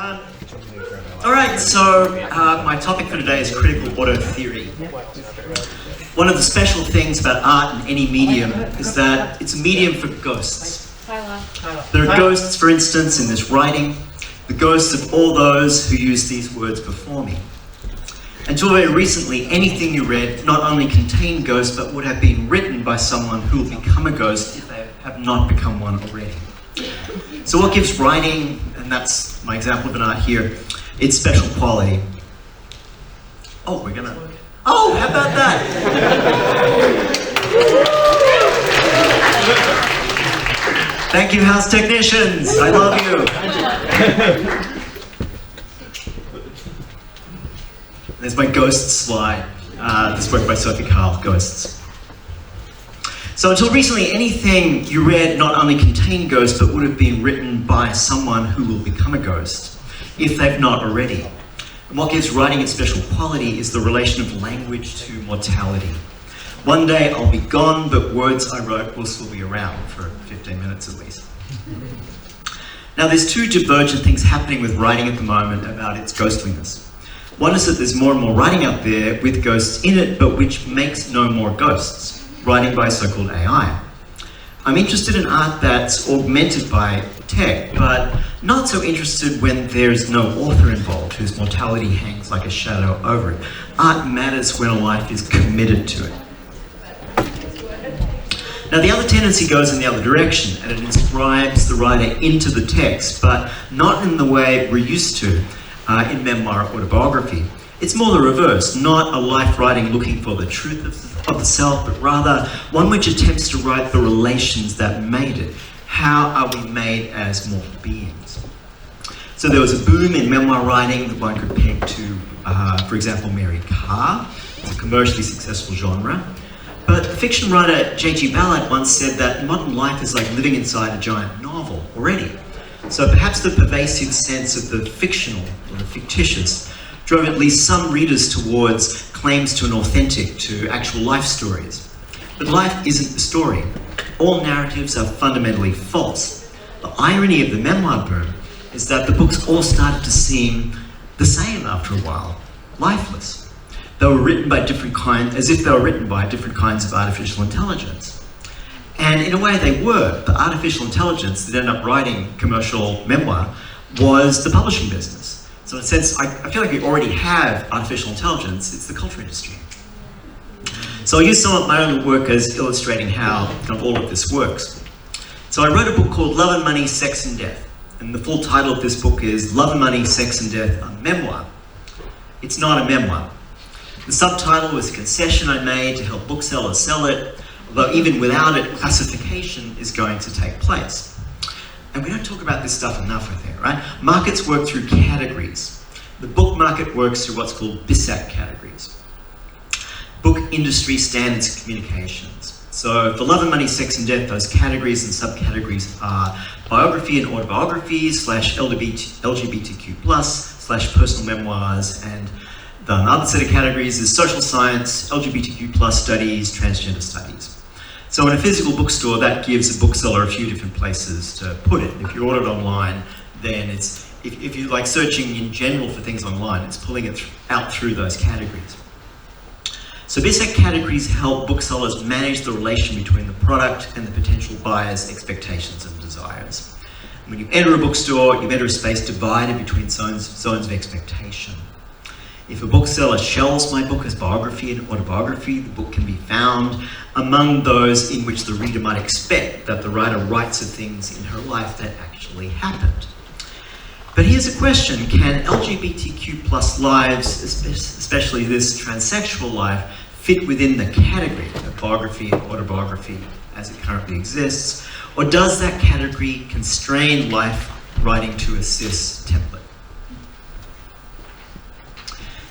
Alright, so my topic for today is critical auto theory. One of the special things about art in any medium is that it's a medium for ghosts. There are ghosts, for instance, in this writing, the ghosts of all those who used these words before me. Until very recently, anything you read not only contained ghosts, but would have been written by someone who will become a ghost if they have not become one already. So what gives writing, and that's my example of an art here, its special quality? Oh, how about that? Thank you, house technicians. I love you. There's my ghost slide. This work by Sophie Carl, Ghosts. So until recently, anything you read not only contained ghosts, but would have been written by someone who will become a ghost, if they've not already. And what gives writing its special quality is the relation of language to mortality. One day I'll be gone, but words I wrote will still be around for 15 minutes at least. Now there's two divergent things happening with writing at the moment about its ghostliness. One is that there's more and more writing out there with ghosts in it, but which makes no more ghosts, writing by so-called AI. I'm interested in art that's augmented by tech, but not so interested when there's no author involved whose mortality hangs like a shadow over it. Art matters when a life is committed to it. Now the other tendency goes in the other direction, and it inscribes the writer into the text, but not in the way we're used to in memoir or autobiography. It's more the reverse, not a life writing looking for the truth of the self, but rather one which attempts to write the relations that made it. How are we made as mortal beings? So there was a boom in memoir writing that one could peg to, for example, Mary Carr. It's a commercially successful genre. But fiction writer J.G. Ballard once said that modern life is like living inside a giant novel already. So perhaps the pervasive sense of the fictional or the fictitious drove at least some readers towards claims to an authentic, to actual life stories. But life isn't the story. All narratives are fundamentally false. The irony of the memoir boom is that the books all started to seem the same after a while, lifeless. They were written by different kinds, as if they were written by different kinds of artificial intelligence. And in a way they were. The artificial intelligence that ended up writing commercial memoir was the publishing business. So in a sense, I feel like we already have artificial intelligence. It's the culture industry. So I'll use some of my own work as illustrating how kind of all of this works. So I wrote a book called Love and Money, Sex and Death. And the full title of this book is Love and Money, Sex and Death, a Memoir. It's not a memoir. The subtitle was a concession I made to help booksellers sell it, although even without it, classification is going to take place. And we don't talk about this stuff enough, I think, right? Markets work through categories. The book market works through what's called BISAC categories. Book industry standards communications. So for Love and Money, Sex and Death, those categories and subcategories are biography and autobiography / LGBTQ+, / personal memoirs, and the other set of categories is social science, LGBTQ+ studies, transgender studies. So in a physical bookstore, that gives a bookseller a few different places to put it. If you order it online, then it's, if you like searching in general for things online, it's pulling it out through those categories. So BISAC categories help booksellers manage the relation between the product and the potential buyer's expectations and desires. When you enter a bookstore, you enter a space divided between zones of expectation. If a bookseller shelves my book as biography and autobiography, the book can be found among those in which the reader might expect that the writer writes of things in her life that actually happened. But here's a question: can LGBTQ+ lives, especially this transsexual life, fit within the category of biography and autobiography as it currently exists? Or does that category constrain life writing to a cis template?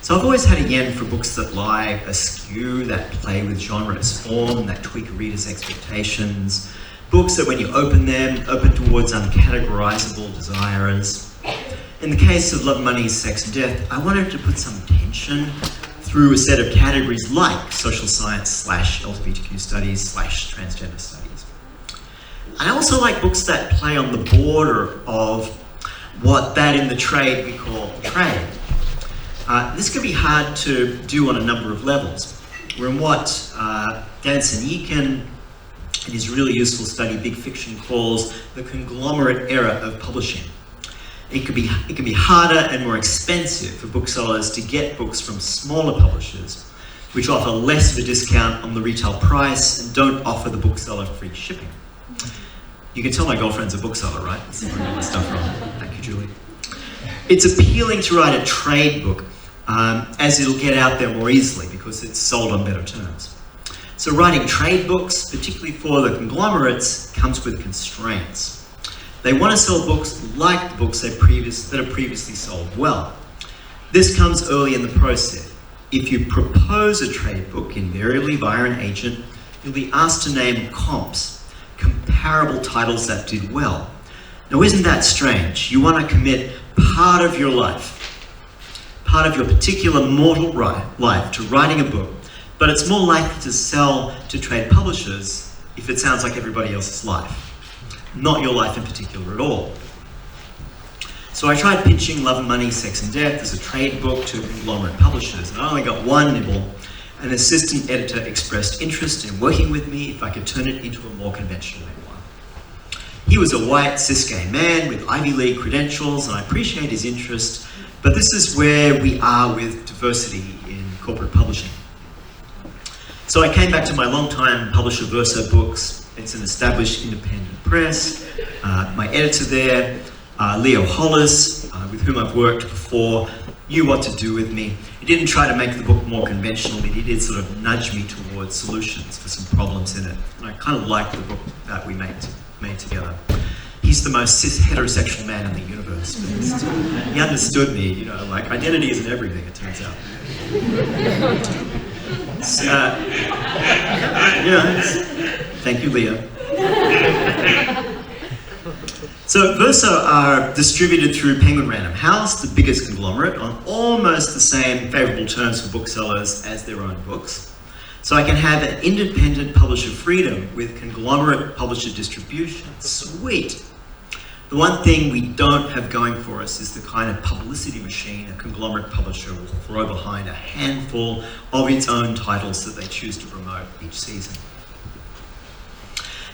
So I've always had a yen for books that lie askew, that play with genre as form, that tweak a reader's expectations. Books that when you open them, open towards uncategorizable desires. In the case of Love, Money, Sex and Death, I wanted to put some tension through a set of categories like social science / LGBTQ studies / transgender studies. I also like books that play on the border of what that in the trade we call trade. This can be hard to do on a number of levels. We're in what Dan Senyikin, in his really useful study, Big Fiction, calls the conglomerate era of publishing. It can be harder and more expensive for booksellers to get books from smaller publishers, which offer less of a discount on the retail price and don't offer the bookseller free shipping. You can tell my girlfriend's a bookseller, right? This is where all this stuff from. Thank you, Julie. It's appealing to write a trade book, as it'll get out there more easily because it's sold on better terms. So writing trade books, particularly for the conglomerates, comes with constraints. They want to sell books like the books that are previously sold well. This comes early in the process. If you propose a trade book, invariably via an agent, you'll be asked to name comps, comparable titles that did well. Now, isn't that strange? You want to commit part of your life, part of your particular mortal life to writing a book, but it's more likely to sell to trade publishers if it sounds like everybody else's life, not your life in particular at all. So I tried pitching Love and Money, Sex and Death as a trade book to conglomerate publishers, and I only got one nibble. An assistant editor expressed interest in working with me if I could turn it into a more conventional memoir. He was a white, cis-gay man with Ivy League credentials, and I appreciate his interest, but this is where we are with diversity in corporate publishing. So I came back to my longtime publisher, Verso Books. It's an established independent press. My editor there, Leo Hollis, with whom I've worked before, knew what to do with me. He didn't try to make the book more conventional, but he did sort of nudge me towards solutions for some problems in it. And I kind of liked the book that we made together. He's the most cis heterosexual man in the universe. He understood me, you know, like identity isn't everything, it turns out. So, thank you, Leo. So Verso are distributed through Penguin Random House, the biggest conglomerate, on almost the same favourable terms for booksellers as their own books. So I can have an independent publisher freedom with conglomerate publisher distribution. Sweet. The one thing we don't have going for us is the kind of publicity machine a conglomerate publisher will throw behind a handful of its own titles that they choose to promote each season.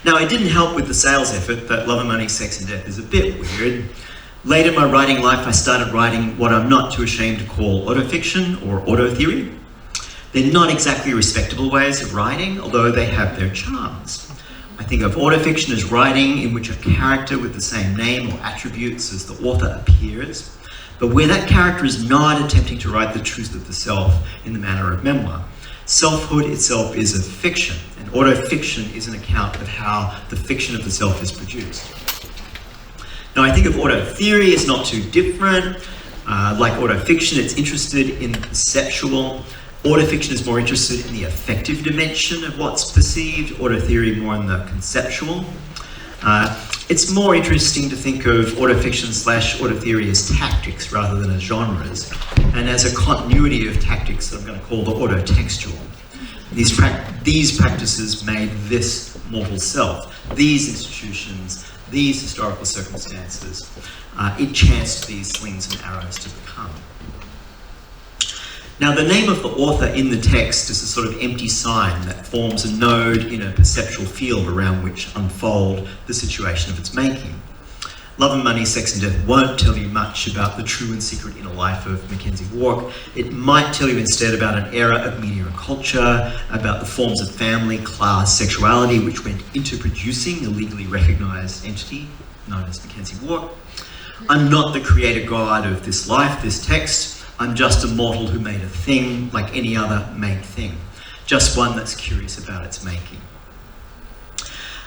Now, it didn't help with the sales effort that Love and Money, Sex and Death is a bit weird. Late in my writing life, I started writing what I'm not too ashamed to call autofiction or auto theory. They're not exactly respectable ways of writing, although they have their charms. I think of autofiction as writing in which a character with the same name or attributes as the author appears, but where that character is not attempting to write the truth of the self in the manner of memoir. Selfhood itself is a fiction, and autofiction is an account of how the fiction of the self is produced. Now, I think of auto theory as not too different. Like autofiction, it's interested in the perceptual. Autofiction is more interested in the affective dimension of what's perceived, auto theory more in the conceptual. It's more interesting to think of autofiction / auto theory as tactics rather than as genres, and as a continuity of tactics that I'm going to call the autotextual. These practices made this mortal self, these institutions, these historical circumstances. It chanced these slings and arrows to become. Now, the name of the author in the text is a sort of empty sign that forms a node in a perceptual field around which unfold the situation of its making. Love and Money, Sex and Death won't tell you much about the true and secret inner life of McKenzie Wark. It might tell you instead about an era of media and culture, about the forms of family, class, sexuality which went into producing a legally recognised entity known as McKenzie Wark. I'm not the creator god of this life, this text. I'm just a mortal who made a thing like any other made thing, just one that's curious about its making.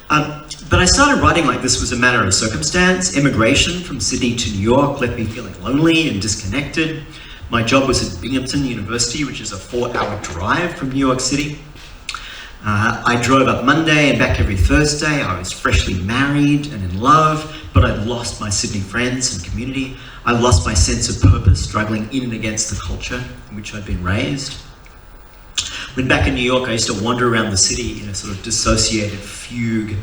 But I started writing like this was a matter of circumstance. Immigration from Sydney to New York left me feeling lonely and disconnected. My job was at Binghamton University, which is a 4-hour drive from New York City. I drove up Monday and back every Thursday. I was freshly married and in love, but I'd lost my Sydney friends and community. I lost my sense of purpose, struggling in and against the culture in which I'd been raised. When back in New York, I used to wander around the city in a sort of dissociated fugue,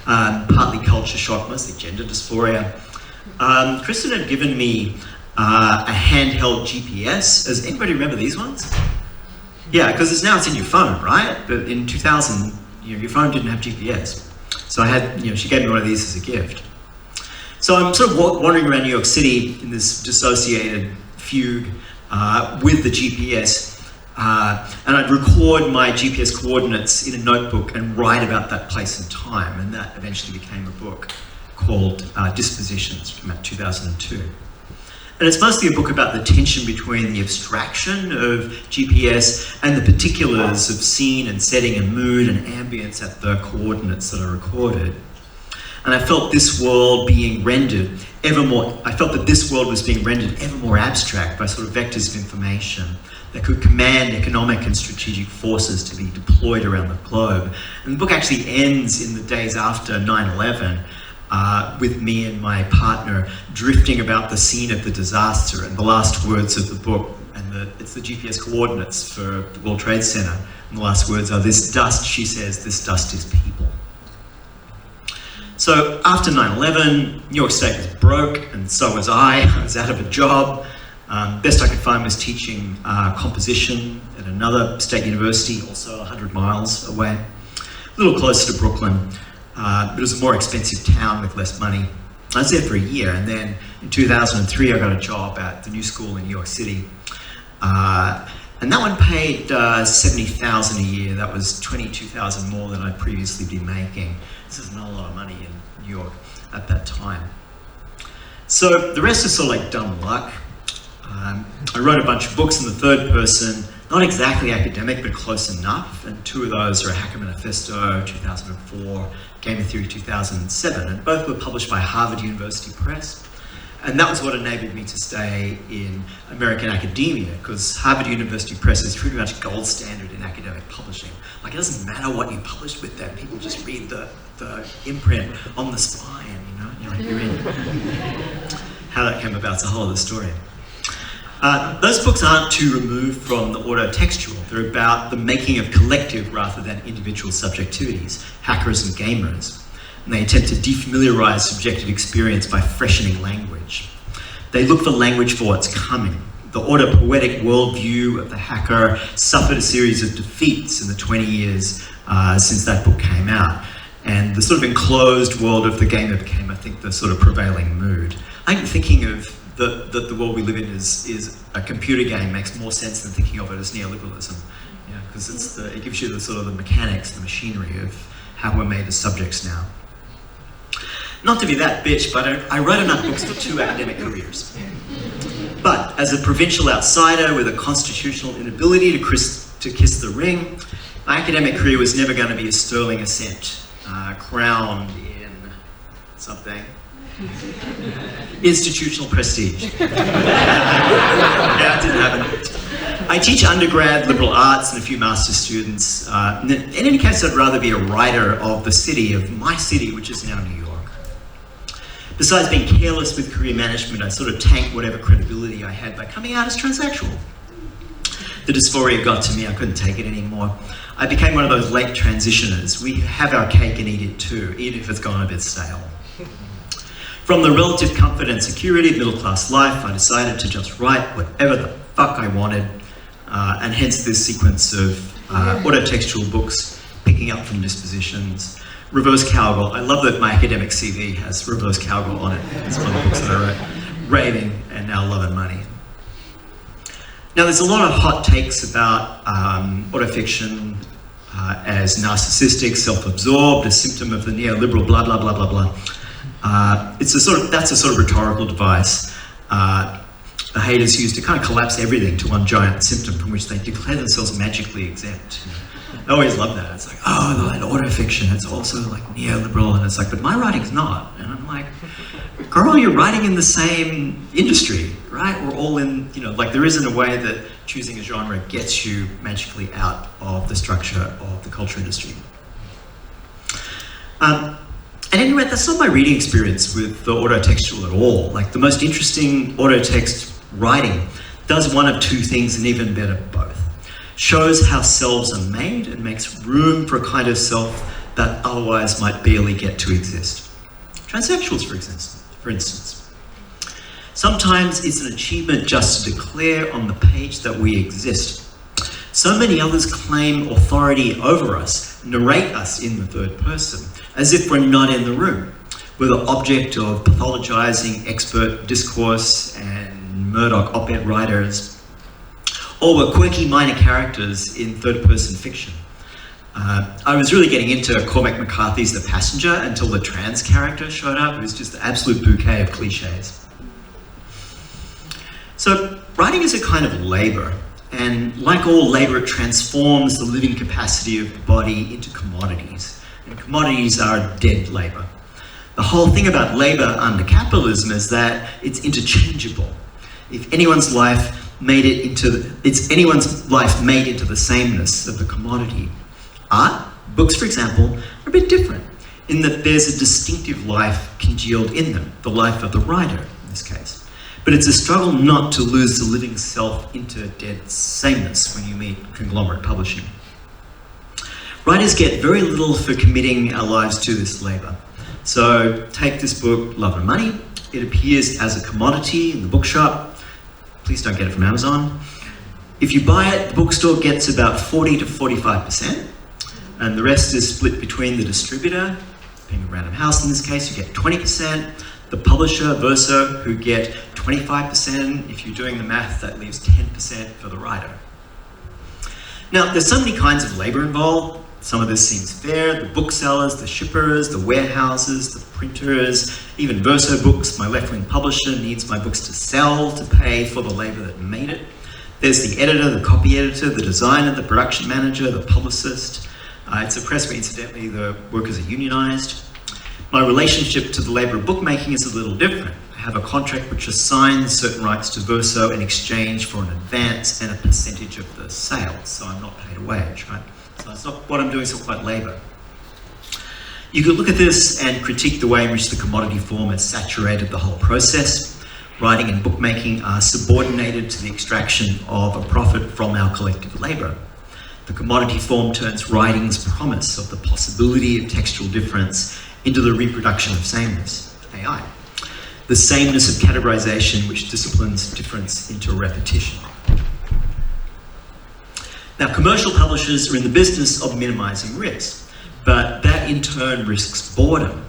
partly culture shock, mostly gender dysphoria. Kristen had given me a handheld GPS. Does anybody remember these ones? Yeah, because now it's in your phone, right? But in 2000, your phone didn't have GPS. So I had, she gave me one of these as a gift. So I'm sort of wandering around New York City in this dissociated fugue with the GPS. And I'd record my GPS coordinates in a notebook and write about that place and time. And that eventually became a book called Dispositions from 2002. And it's mostly a book about the tension between the abstraction of GPS and the particulars of scene and setting and mood and ambience at the coordinates that are recorded. And I felt this world being rendered I felt that this world was being rendered ever more abstract by sort of vectors of information that could command economic and strategic forces to be deployed around the globe. And the book actually ends in the days after 9/11 with me and my partner drifting about the scene of the disaster, and the last words of the book, and it's the GPS coordinates for the World Trade Center, and the last words are, "This dust," she says, "this dust is people." So after 9/11, New York State was broke, and so was I. I was out of a job. Best I could find was teaching composition at another state university, also 100 miles away, a little closer to Brooklyn, but it was a more expensive town with less money. I was there for a year, and then in 2003 I got a job at the New School in New York City, and that one paid $70,000 a year. That was $22,000 more than I'd previously been making. This is not a lot of money in New York at that time. So the rest is sort of like dumb luck. I wrote a bunch of books in the third person, not exactly academic, but close enough. And two of those are Hacker Manifesto, 2004, Game of Theory, 2007, and both were published by Harvard University Press. And that was what enabled me to stay in American academia, because Harvard University Press is pretty much gold standard in academic publishing. Like, it doesn't matter what you publish with them, people just read the imprint on the spine, you're like, you're in. How that came about is a whole other story. Those books aren't too removed from the autotextual. They're about the making of collective rather than individual subjectivities, hackers and gamers. And they attempt to defamiliarize subjective experience by freshening language. They look for language for what's coming. The autopoetic worldview of the hacker suffered a series of defeats in the 20 years since that book came out. And the sort of enclosed world of the gamer became, I think, the sort of prevailing mood. I'm thinking of that the world we live in is a computer game makes more sense than thinking of it as neoliberalism, because it gives you the sort of the mechanics, the machinery of how we're made as subjects now. Not to be that bitch, but I wrote enough books for 2 academic careers. But as a provincial outsider with a constitutional inability to kiss the ring, my academic career was never going to be a sterling ascent, crowned in something. Institutional prestige. Yeah, it didn't happen. I teach undergrad liberal arts and a few master's students. In any case, I'd rather be a writer of the city, of my city, which is now New York. Besides being careless with career management, I sort of tanked whatever credibility I had by coming out as transsexual. The dysphoria got to me, I couldn't take it anymore. I became one of those late transitioners. We have our cake and eat it too, even if it's gone a bit stale. From the relative comfort and security of middle-class life, I decided to just write whatever the fuck I wanted, and hence this sequence of autotextual books, picking up from Dispositions, Reverse Cowgirl. I love that my academic CV has Reverse Cowgirl on it. It's one of the books that I wrote. Raving, and now Love and Money. Now, there's a lot of hot takes about autofiction as narcissistic, self-absorbed, a symptom of the neoliberal, blah, blah, blah, blah, blah. That's a sort of rhetorical device the haters use to kind of collapse everything to one giant symptom from which they declare themselves magically exempt. I always love that. It's like, oh, that autofiction, it's also like neoliberal, and it's like, but my writing's not. And I'm like, girl, you're writing in the same industry, right? We're all in, like there isn't a way that choosing a genre gets you magically out of the structure of the culture industry. And anyway, that's not my reading experience with the autotextual at all. Like, the most interesting autotext writing does one of two things, and even better, both. Shows how selves are made and makes room for a kind of self that otherwise might barely get to exist. Transsexuals, for instance. Sometimes it's an achievement just to declare on the page that we exist. So many others claim authority over us, narrate us in the third person, as if we're not in the room. We're the object of pathologizing expert discourse and Murdoch op-ed writers, or we're quirky minor characters in third-person fiction. I was really getting into Cormac McCarthy's The Passenger until the trans character showed up. It was just the absolute bouquet of cliches. So writing is a kind of labor, and like all labor, it transforms the living capacity of the body into commodities, and commodities are dead labor. The whole thing about labor under capitalism is that it's interchangeable. If anyone's life made it into, it's anyone's life made into the sameness of the commodity. Art, books for example, are a bit different in that there's a distinctive life congealed in them, the life of the writer in this case. But it's a struggle not to lose the living self into dead sameness when you meet conglomerate publishing. Writers get very little for committing our lives to this labor. So take this book, Love and Money. It appears as a commodity in the bookshop. Please don't get it from Amazon. If you buy it, the bookstore gets about 40 to 45%, and the rest is split between the distributor, being a Random House in this case, you get 20%, the publisher, Verso, who get 25%. If you're doing the math, that leaves 10% for the writer. Now, there's so many kinds of labor involved. Some of this seems fair: the booksellers, the shippers, the warehouses, the printers, even Verso Books, my left-wing publisher, needs my books to sell to pay for the labor that made it. There's the editor, the copy editor, the designer, the production manager, the publicist. It's a press where incidentally the workers are unionized. My relationship to the labor of bookmaking is a little different. I have a contract which assigns certain rights to Verso in exchange for an advance and a percentage of the sales, so I'm not paid a wage, right? So it's not what I'm doing, it's not quite labor. You could look at this and critique the way in which the commodity form has saturated the whole process. Writing and bookmaking are subordinated to the extraction of a profit from our collective labor. The commodity form turns writing's promise of the possibility of textual difference into the reproduction of sameness, AI. The sameness of categorization which disciplines difference into repetition. Now, commercial publishers are in the business of minimizing risk, but that in turn risks boredom.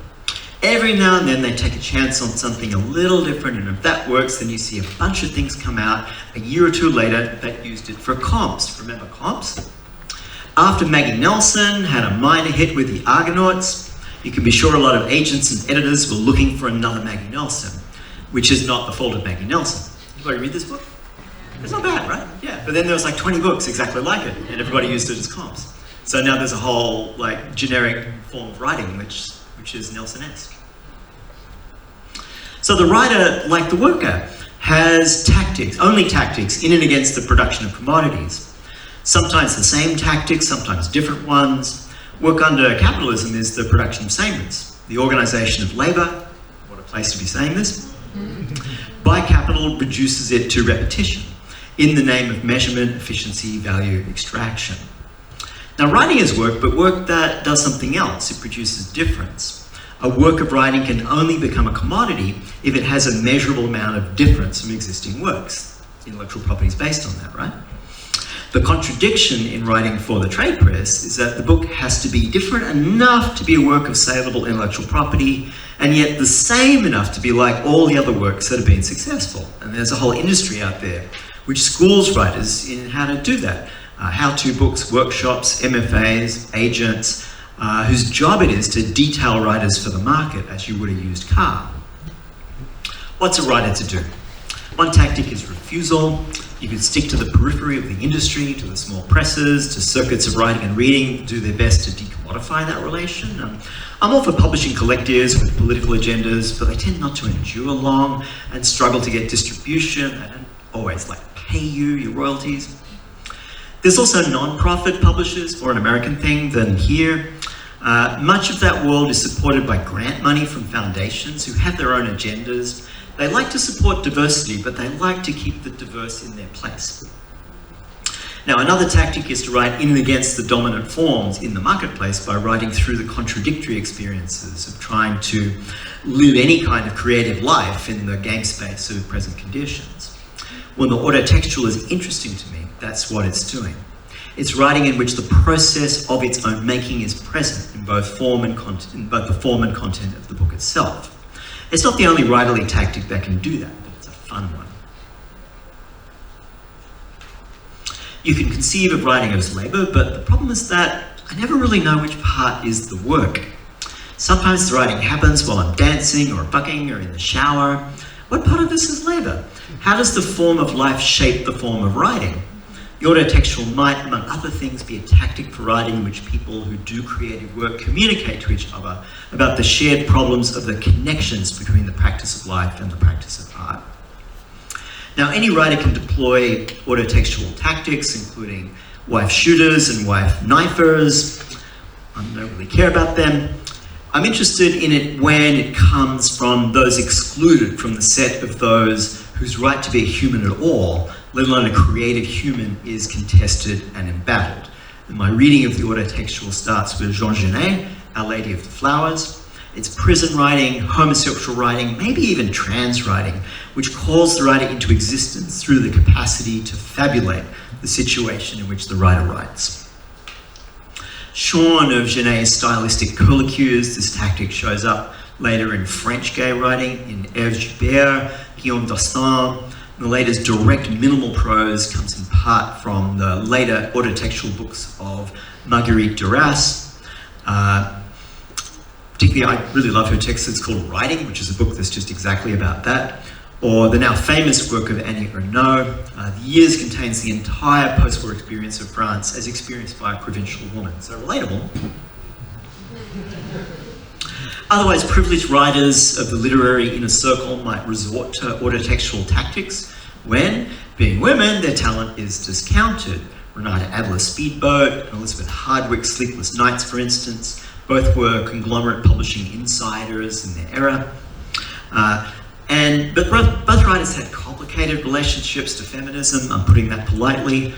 Every now and then they take a chance on something a little different, and if that works, then you see a bunch of things come out a year or two later that used it for comps. Remember comps? After Maggie Nelson had a minor hit with the Argonauts, you can be sure a lot of agents and editors were looking for another Maggie Nelson, which is not the fault of Maggie Nelson. Anybody read this book? It's not bad, right? Yeah, but then there was like 20 books exactly like it, and everybody used it as comps. So now there's a whole like generic form of writing which is Nelson-esque. So the writer, like the worker, has tactics, only tactics, in and against the production of commodities. Sometimes the same tactics, sometimes different ones. Work under capitalism is the production of sameness, the organization of labor, what a place to be saying this, by capital reduces it to repetition in the name of measurement, efficiency, value, extraction. Now, writing is work, but work that does something else. It produces difference. A work of writing can only become a commodity if it has a measurable amount of difference from existing works. Intellectual property is based on that, right? The contradiction in writing for the trade press is that the book has to be different enough to be a work of saleable intellectual property, and yet the same enough to be like all the other works that have been successful. And there's a whole industry out there which schools writers in how to do that. How-to books, workshops, MFAs, agents, whose job it is to detail writers for the market as you would a used car. What's a writer to do? One tactic is refusal. You could stick to the periphery of the industry, to the small presses, to circuits of writing and reading, do their best to decommodify that relation. I'm all for publishing collectives with political agendas, but they tend not to endure long and struggle to get distribution. They don't always pay you your royalties. There's also non-profit publishers, or an American thing than here. Much of that world is supported by grant money from foundations who have their own agendas. They like to support diversity, but they like to keep the diverse in their place. Now, another tactic is to write in and against the dominant forms in the marketplace by writing through the contradictory experiences of trying to live any kind of creative life in the game space of present conditions. When the autotextual is interesting to me, that's what it's doing. It's writing in which the process of its own making is present in both form and content, in both the form and content of the book itself. It's not the only writerly tactic that can do that, but it's a fun one. You can conceive of writing as labour, but the problem is that I never really know which part is the work. Sometimes the writing happens while I'm dancing or bucking or in the shower. What part of this is labour? How does the form of life shape the form of writing? The autotextual might, among other things, be a tactic for writing in which people who do creative work communicate to each other about the shared problems of the connections between the practice of life and the practice of art. Now, any writer can deploy autotextual tactics, including wife shooters and wife knifers. I don't really care about them. I'm interested in it when it comes from those excluded from the set of those whose right to be a human at all, let alone a creative human, is contested and embattled. And my reading of the autotextual starts with Jean Genet, Our Lady of the Flowers. It's prison writing, homosexual writing, maybe even trans writing, which calls the writer into existence through the capacity to fabulate the situation in which the writer writes. Shorn of Genet's stylistic curlicues, this tactic shows up later in French gay writing, in Hervé Joubert, Guillaume d'Orstan. The latest direct minimal prose comes in part from the later autotextual books of Marguerite Duras. Particularly, I really love her text. It's called Writing, which is a book that's just exactly about that. Or the now famous work of Annie Ernaux. The Years contains the entire post-war experience of France as experienced by a provincial woman. So relatable. Otherwise, privileged writers of the literary inner circle might resort to autotextual tactics when, being women, their talent is discounted. Renata Adler Speedboat, Elizabeth Hardwick Sleepless Nights, for instance, both were conglomerate publishing insiders in their era. But both writers had complicated relationships to feminism, I'm putting that politely.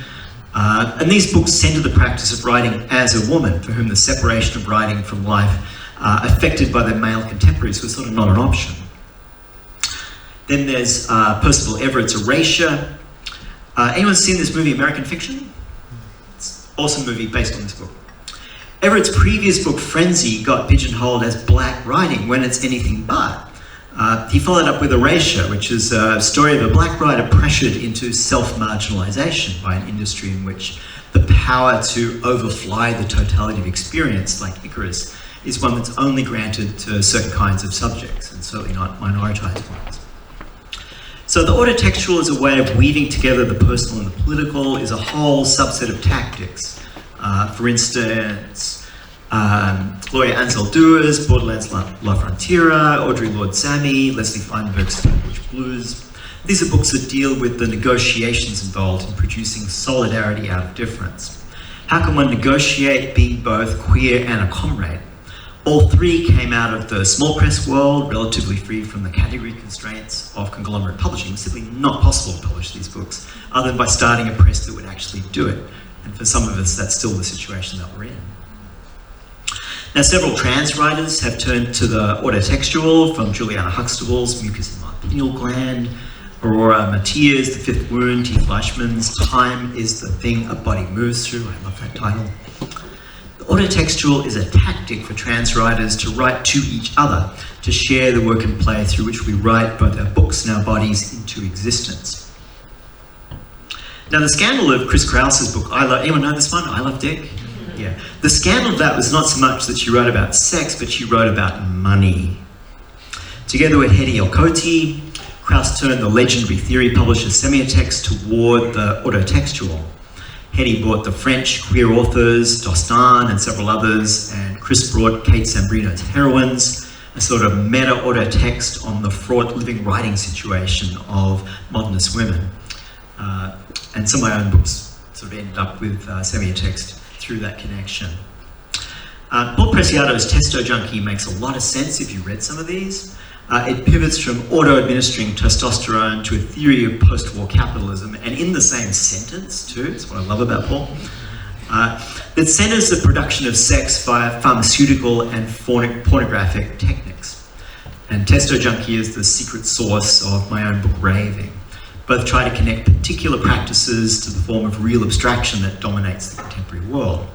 And these books centre the practice of writing as a woman, for whom the separation of writing from life affected by their male contemporaries was sort of not an option. Then there's Percival Everett's Erasure. Anyone seen this movie, American Fiction? It's an awesome movie based on this book. Everett's previous book, Frenzy, got pigeonholed as black writing when it's anything but. He followed up with Erasure, which is a story of a black writer pressured into self-marginalization by an industry in which the power to overfly the totality of experience, like Icarus, is one that's only granted to certain kinds of subjects, and certainly not minoritized ones. So the autotextual is a way of weaving together the personal and the political, is a whole subset of tactics. For instance, Gloria Ansel-Duers, Borderlands La Frontera, Audre Lorde Sammy, Leslie Feinberg's Stonebridge Blues. These are books that deal with the negotiations involved in producing solidarity out of difference. How can one negotiate being both queer and a comrade? All three came out of the small press world, relatively free from the category constraints of conglomerate publishing. It's simply not possible to publish these books, other than by starting a press that would actually do it. And for some of us, that's still the situation that we're in. Now, several trans writers have turned to the autotextual, from Juliana Huxtable's Mucus in My Pineal Gland, Aurora Matias, The Fifth Wound, T. Fleischman's Time is the Thing a Body Moves Through. I love that title. The autotextual is a tactic for trans writers to write to each other, to share the work and play through which we write both our books and our bodies into existence. Now, the scandal of Chris Krause's book, anyone know this one? I Love Dick? Yeah. The scandal of that was not so much that she wrote about sex, but she wrote about money. Together with Hedy Elkoti, Krause turned the legendary theory publisher Semiotext toward the autotextual. Hedy bought the French queer authors, Dostan and several others, and Chris brought Kate Sambrino's Heroines, a sort of meta-autotext on the fraught living writing situation of modernist women. And some of my own books sort of ended up with Semiotext through that connection. Paul Preciado's Testo Junkie makes a lot of sense if you read some of these. It pivots from auto-administering testosterone to a theory of post-war capitalism, and in the same sentence too, that's what I love about Paul, that centers the production of sex via pharmaceutical and pornographic techniques. And Testo Junkie is the secret source of my own book, Raving. Both try to connect particular practices to the form of real abstraction that dominates the contemporary world.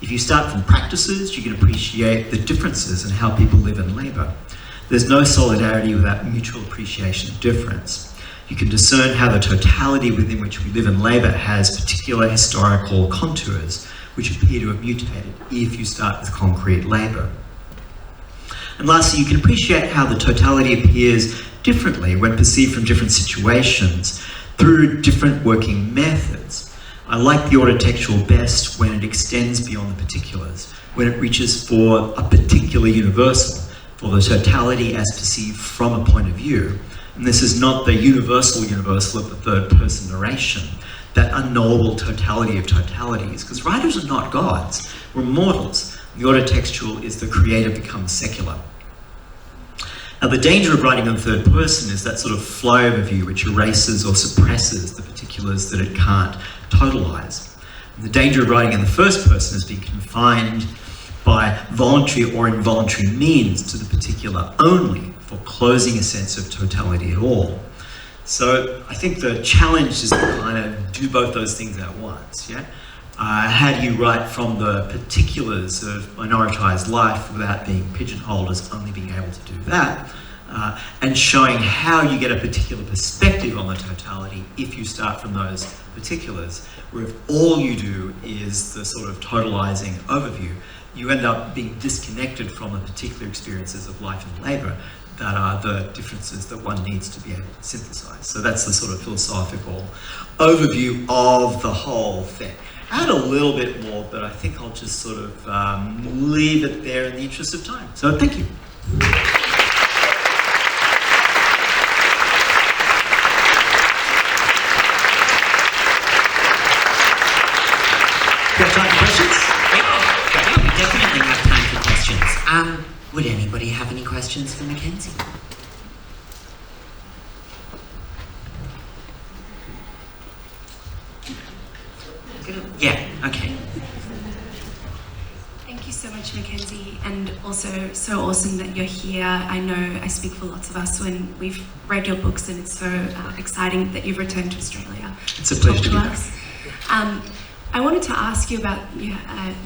If you start from practices, you can appreciate the differences in how people live and labour. There's no solidarity without mutual appreciation of difference. You can discern how the totality within which we live and labour has particular historical contours, which appear to have mutated if you start with concrete labour. And lastly, you can appreciate how the totality appears differently when perceived from different situations through different working methods. I like the autotextual best when it extends beyond the particulars, when it reaches for a particular universal, for the totality as perceived from a point of view. And this is not the universal of the third person narration, that unknowable totality of totalities, because writers are not gods, we're mortals. The autotextual is the creator becomes secular. Now the danger of writing in the third person is that sort of flyover which erases or suppresses the particulars that it can't totalize. And the danger of writing in the first person is being confined by voluntary or involuntary means to the particular only for closing a sense of totality at all. So I think the challenge is to kind of do both those things at once, yeah? How do you write from the particulars of minoritized life without being pigeonholed as only being able to do that, and showing how you get a particular perspective on the totality if you start from those particulars, where if all you do is the sort of totalizing overview, you end up being disconnected from the particular experiences of life and labour that are the differences that one needs to be able to synthesize. So that's the sort of philosophical overview of the whole thing. I had a little bit more, but I think I'll just sort of leave it there in the interest of time. So thank you. Got time for questions? Yeah, we definitely have time for questions. Would anybody have any questions for McKenzie? Yeah, okay. Thank you so much, McKenzie, and also so awesome that you're here. I know I speak for lots of us when we've read your books, and it's so exciting that you've returned to Australia. It's a pleasure to be back. I wanted to ask you about, you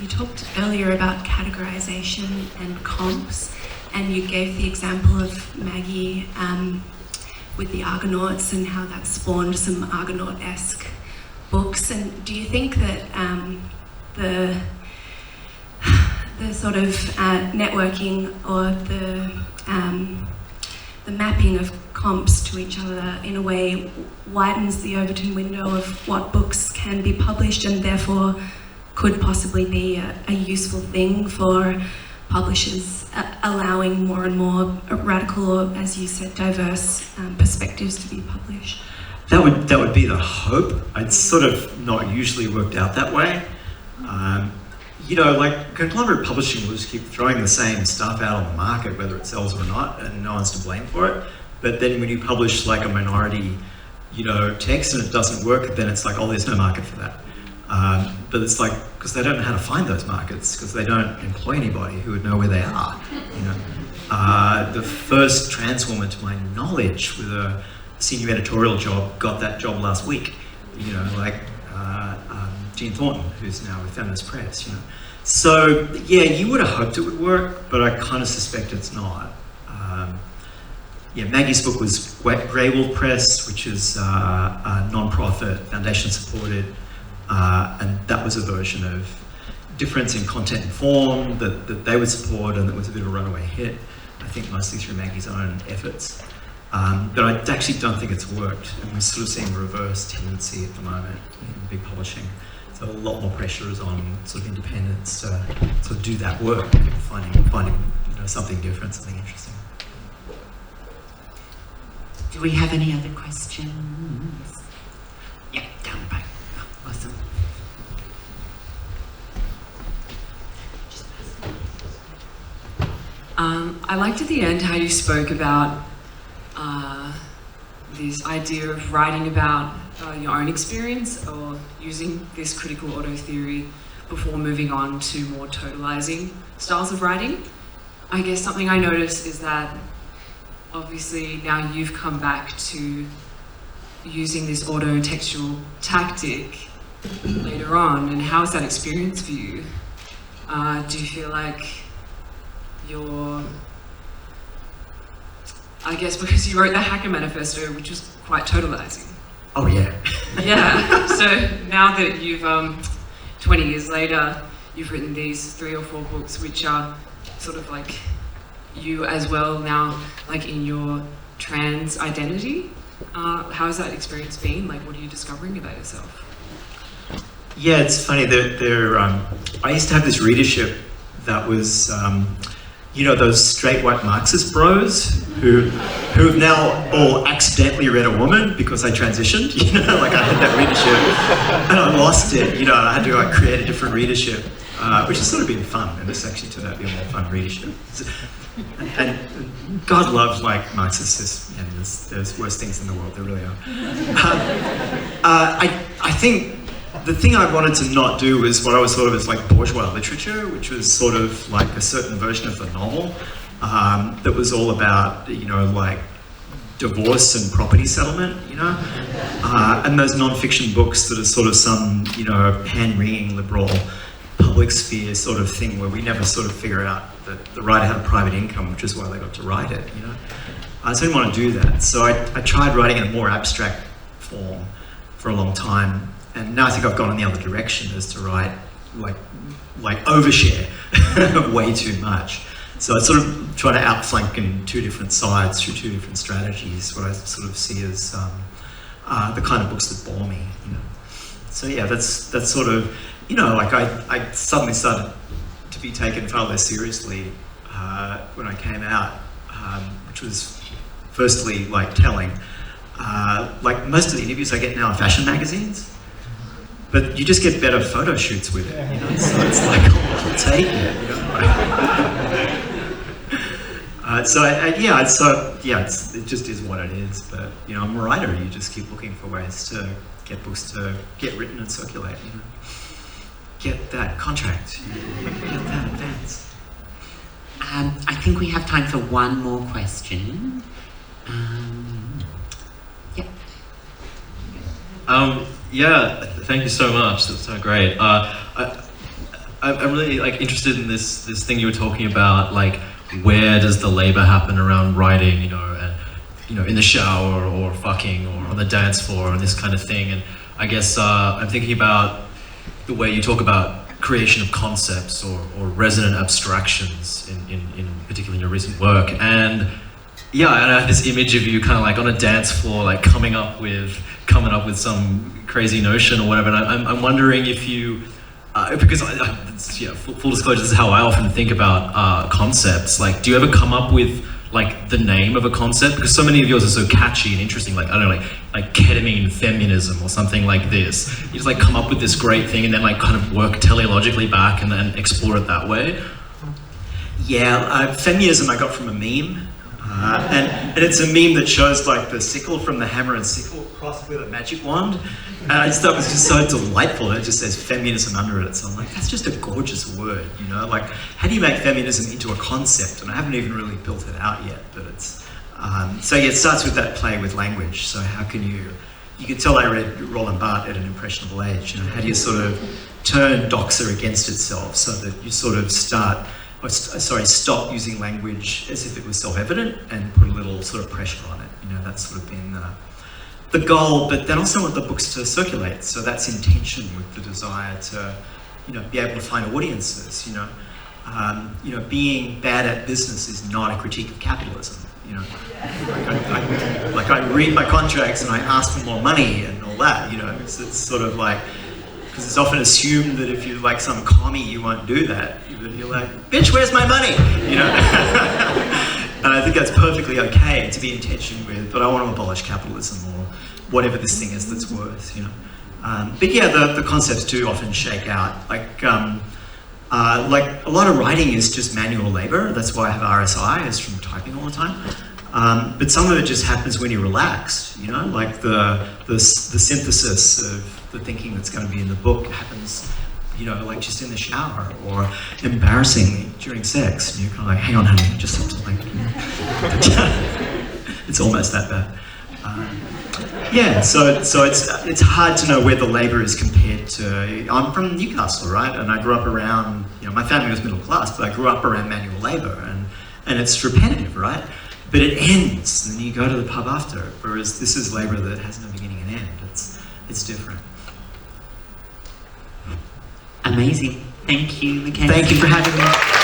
talked earlier about categorization and comps, and you gave the example of Maggie with the Argonauts and how that spawned some Argonaut-esque books. And do you think that the sort of networking or the mapping of comps to each other in a way widens the Overton window of what books can be published, and therefore could possibly be a useful thing for publishers, allowing more and more radical, or as you said, diverse perspectives to be published? That would be the hope. It's sort of not usually worked out that way. You know, like conglomerate publishing will just keep throwing the same stuff out on the market, whether it sells or not, and no one's to blame for it. But then when you publish like a minority, text and it doesn't work, then it's like, oh, there's no market for that. But it's like, because they don't know how to find those markets, because they don't employ anybody who would know where they are. The first trans woman, to my knowledge, with a senior editorial job, got that job last week. Jean Thornton, who's now with Feminist Press. So yeah, you would have hoped it would work, but I kind of suspect it's not. Maggie's book was Grey Wolf Press, which is a non-profit, foundation supported, and that was a version of difference in content and form that they would support, and that was a bit of a runaway hit, I think mostly through Maggie's own efforts. But I actually don't think it's worked, and we're sort of seeing a reverse tendency at the moment in big publishing. So a lot more pressure is on sort of independents to sort of do that work, finding something different, something interesting. Do we have any other questions? Yeah, down the back. Oh, awesome. I liked at the end how you spoke about this idea of writing about your own experience or using this critical auto theory before moving on to more totalizing styles of writing. I guess something I notice is that obviously now you've come back to using this autotextual tactic later on, and how is that experience for you? Do you feel like you're, I guess because you wrote the Hacker Manifesto, which was quite totalizing. Oh yeah. Yeah, so now that you've, 20 years later, you've written these 3 or 4 books which are sort of like you as well now, like in your trans identity. How has that experience been? Like, what are you discovering about yourself? Yeah, it's funny. I used to have this readership that was, you know, those straight white Marxist bros who've now all accidentally read a woman because I transitioned. You know, like I had that readership and I lost it. You know, I had to like create a different readership, which has sort of been fun, and it's actually turned out to be a more fun readership. And God loves like Marxists, and there's worse things in the world. There really are. I think. The thing I wanted to not do was what I was sort of as like bourgeois literature, which was sort of like a certain version of the novel that was all about, you know, like divorce and property settlement, you know, and those non-fiction books that are sort of some, you know, hand-wringing liberal public sphere sort of thing where we never sort of figure out that the writer had a private income, which is why they got to write it, you know. So I didn't want to do that. So I tried writing in a more abstract form for a long time. And now I think I've gone in the other direction, as to write like overshare way too much. So I sort of try to outflank in 2 different sides through 2 different strategies, what I sort of see as the kind of books that bore me, you know. So yeah, that's sort of, you know, like I suddenly started to be taken far less seriously when I came out, which was firstly like telling. Like most of the interviews I get now are fashion magazines. But you just get better photo shoots with it, you know? So it's like, oh, I'll take it, you know? It just is what it is. But, you know, I'm a writer. You just keep looking for ways to get books to get written and circulate, you know? Get that contract, get that advance. I think we have time for one more question. Yeah, thank you so much. That's so great. I'm really like interested in this thing you were talking about. Like, where does the labor happen around writing? You know, and you know, in the shower or fucking or on the dance floor and this kind of thing. And I guess I'm thinking about the way you talk about creation of concepts or resonant abstractions in particularly in your recent work. And yeah, and I have this image of you kind of like on a dance floor, like coming up with some crazy notion or whatever. And I'm wondering if you, because full disclosure, this is how I often think about concepts. Like, do you ever come up with like the name of a concept? Because so many of yours are so catchy and interesting. Like, I don't know, like ketamine feminism or something like this. You just like come up with this great thing and then like kind of work teleologically back and then explore it that way. Yeah, feminism I got from a meme. And it's a meme that shows like the sickle from the hammer and sickle crossed with a magic wand. And I just thought it was just so delightful. It just says feminism under it. So I'm like, that's just a gorgeous word, you know? Like, how do you make feminism into a concept? And I haven't even really built it out yet, but it's... so yeah, it starts with that play with language. So how can you can tell I read Roland Barthes at an impressionable age. You know, how do you sort of turn doxa against itself so that you sort of stop using language as if it was self-evident and put a little sort of pressure on it. You know, that's sort of been the goal, but then also want the books to circulate. So that's in tension with the desire to, you know, be able to find audiences, you know. Being bad at business is not a critique of capitalism, you know. Like I read my contracts and I ask for more money and all that, you know. It's sort of like, because it's often assumed that if you're like some commie, you won't do that. You're like, bitch, where's my money? You know? And I think that's perfectly okay to be in tension with, but I want to abolish capitalism or whatever this thing is that's worth, you know? But yeah, the concepts do often shake out. Like a lot of writing is just manual labor. That's why I have RSI, is from typing all the time. But some of it just happens when you're relaxed, you know, like the synthesis of the thinking that's going to be in the book happens, you know, like just in the shower, or embarrassingly during sex. And you're kind of like, hang on, honey, just have to like, it's almost that bad. Yeah, so it's hard to know where the labour is compared to. I'm from Newcastle, right? And I grew up around, you know, my family was middle class, but I grew up around manual labour, and it's repetitive, right? But it ends, and then you go to the pub after. Whereas this is labour that has no beginning and end. It's different. Amazing. Thank you, Mackenzie. Thank you for having me.